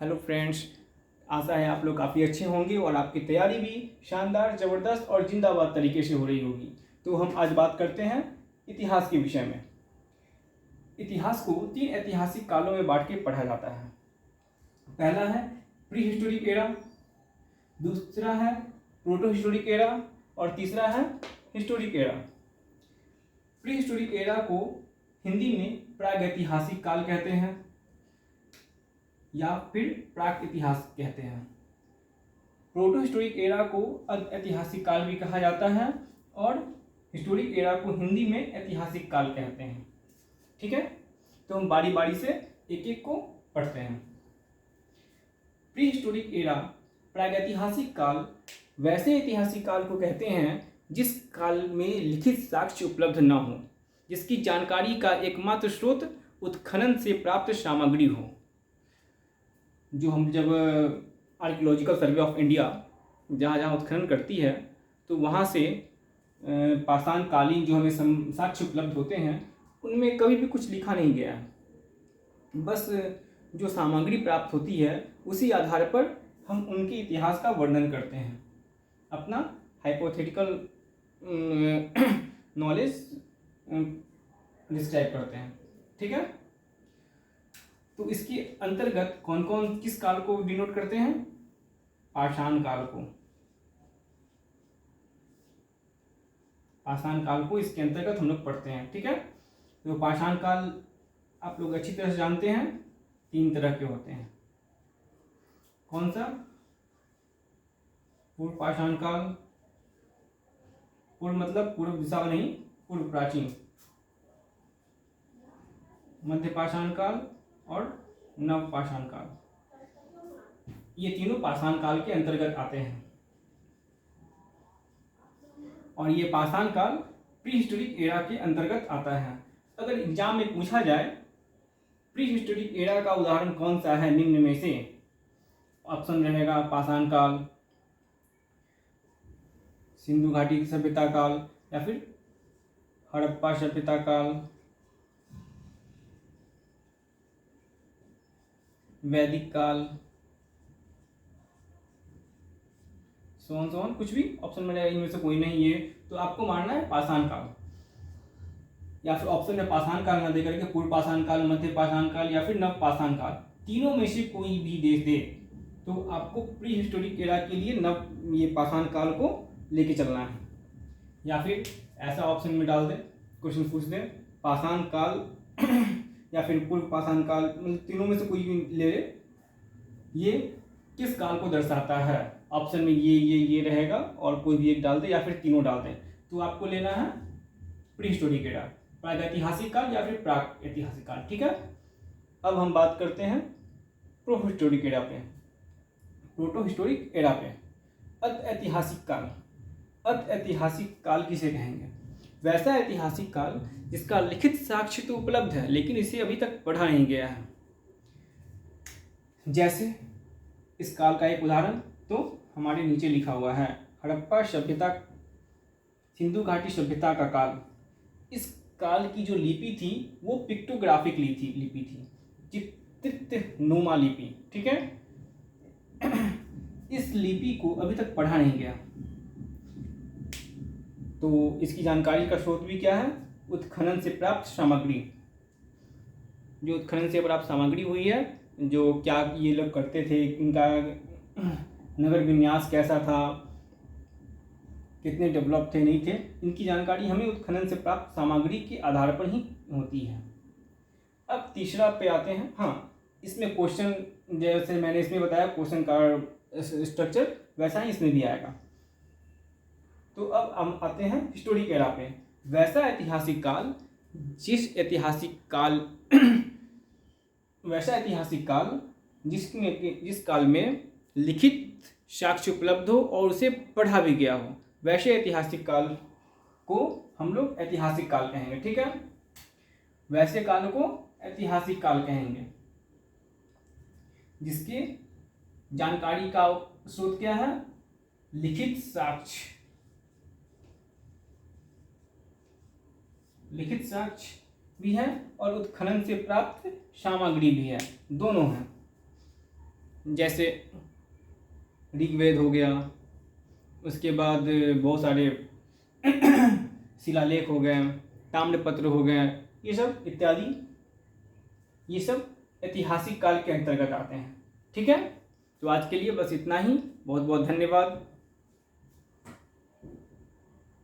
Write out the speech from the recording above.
Hello friends, आशा है आप लोग काफ़ी अच्छे होंगे और आपकी तैयारी भी शानदार, ज़बरदस्त और जिंदाबाद तरीके से हो रही होगी। तो हम आज बात करते हैं इतिहास के विषय में। इतिहास को 3 ऐतिहासिक कालों में बांट के पढ़ा जाता है। पहला है प्री हिस्टोरिक एरा, दूसरा है प्रोटो हिस्टोरिक एरा और तीसरा है historic era. Pre historic era को हिंदी में प्रागैतिहासिक काल कहते हैं या फिर प्राक इतिहास कहते हैं। प्रोटो हिस्टोरिक एरा को ऐतिहासिक काल भी कहा जाता है और हिस्टोरिक एरा को हिंदी में ऐतिहासिक काल कहते हैं। ठीक है, तो हम बारी बारी से एक एक को पढ़ते हैं। प्री हिस्टोरिक एरा प्रागैतिहासिक काल वैसे ऐतिहासिक काल को कहते हैं जिस काल में लिखित साक्ष्य उपलब्ध न हो, जिसकी जानकारी का एकमात्र स्रोत उत्खनन से प्राप्त सामग्री हो। जो हम जब आर्कियोलॉजिकल सर्वे ऑफ इंडिया जहाँ जहाँ उत्खनन करती है तो वहाँ से पाषाण कालीन जो हमें साक्ष्य उपलब्ध होते हैं उनमें कभी भी कुछ लिखा नहीं गया है। बस जो सामग्री प्राप्त होती है उसी आधार पर हम उनके इतिहास का वर्णन करते हैं, अपना हाइपोथेटिकल नॉलेज डिस्क्राइब करते हैं। ठीक है, तो इसके अंतर्गत कौन कौन किस काल को डिनोट करते हैं? पाषाण काल को। पाषाण काल को इसके अंतर्गत हम लोग पढ़ते हैं। ठीक है, तो पाषाण काल आप लोग अच्छी तरह से जानते हैं, 3 तरह के होते हैं। कौन सा? पूर्व पाषाण काल, पूर्व मतलब पूर्व दिशा नहीं, पूर्व प्राचीन, मध्य पाषाण काल और नव पाषाण काल। ये तीनों पाषाण काल के अंतर्गत आते हैं और ये पाषाण काल प्री हिस्टोरिक एरा के अंतर्गत आता है। अगर एग्जाम में पूछा जाए प्री हिस्टोरिक एरा का उदाहरण कौन सा है निम्न में से, ऑप्शन रहेगा पाषाण काल, सिंधु घाटी सभ्यता काल या फिर हड़प्पा सभ्यता काल, वैदिक काल, सोन कुछ भी ऑप्शन में इनमें से कोई नहीं है तो आपको मानना है पाषाण काल, या फिर ऑप्शन में पाषाण काल न देकर के पूर्व पाषाण काल, मध्य पाषाण काल या फिर नव पाषाण काल, तीनों में से कोई भी दे तो आपको प्री हिस्टोरिक एरा के लिए नव ये पाषाण काल को लेके चलना है। या फिर ऐसा ऑप्शन में डाल दें, क्वेश्चन पूछ दें पाषाण काल या फिर पूर्व पाषाण काल, मतलब तीनों में से कोई भी ले ले, ये किस काल को दर्शाता है। ऑप्शन में ये रहेगा और कोई भी एक डाल दे या फिर तीनों डाल दें, तो आपको लेना है प्री हिस्टोरिक एरा, प्रागैतिहासिक काल या फिर प्राक ऐतिहासिक काल। ठीक है, अब हम बात करते हैं प्रो हिस्टोरिक एरा पे, प्रोटो हिस्टोरिक एरा पे। ऐतिहासिक काल, ऐतिहासिक काल किसे कहेंगे? वैसा ऐतिहासिक काल जिसका लिखित साक्ष्य तो उपलब्ध है लेकिन इसे अभी तक पढ़ा नहीं गया है। जैसे इस काल का एक उदाहरण तो हमारे नीचे लिखा हुआ है, हड़प्पा सभ्यता, सिंधु घाटी सभ्यता का काल। इस काल की जो लिपि थी वो पिक्टोग्राफिक लिपि थी, चित्रित नुमा लिपि। ठीक है, इस लिपि को अभी तक पढ़ा नहीं गया, तो इसकी जानकारी का स्रोत भी क्या है? उत्खनन से प्राप्त सामग्री। जो उत्खनन से प्राप्त सामग्री हुई है, जो क्या ये लोग करते थे, इनका नगर विन्यास कैसा था, कितने डेवलप थे नहीं थे, इनकी जानकारी हमें उत्खनन से प्राप्त सामग्री के आधार पर ही होती है। अब तीसरा पे आते हैं। हाँ, इसमें क्वेश्चन जैसे मैंने इसमें बताया क्वेश्चन का स्ट्रक्चर वैसा ही इसमें भी आएगा। तो अब हम आते हैं हिस्टोरिक एरा पे। वैसा ऐतिहासिक काल वैसा ऐतिहासिक काल जिस काल में लिखित साक्ष्य उपलब्ध हो और उसे पढ़ा भी गया हो, वैसे ऐतिहासिक काल को हम लोग ऐतिहासिक काल कहेंगे। ठीक है, वैसे काल को ऐतिहासिक काल कहेंगे जिसके जानकारी का स्रोत क्या है? लिखित साक्ष्य भी है और उत्खनन से प्राप्त सामग्री भी है, दोनों हैं। जैसे ऋग्वेद हो गया, उसके बाद बहुत सारे शिलालेख हो गए, ताम्रपत्र हो गए, ये सब इत्यादि, ये सब ऐतिहासिक काल के अंतर्गत आते हैं। ठीक है, तो आज के लिए बस इतना ही। बहुत बहुत धन्यवाद।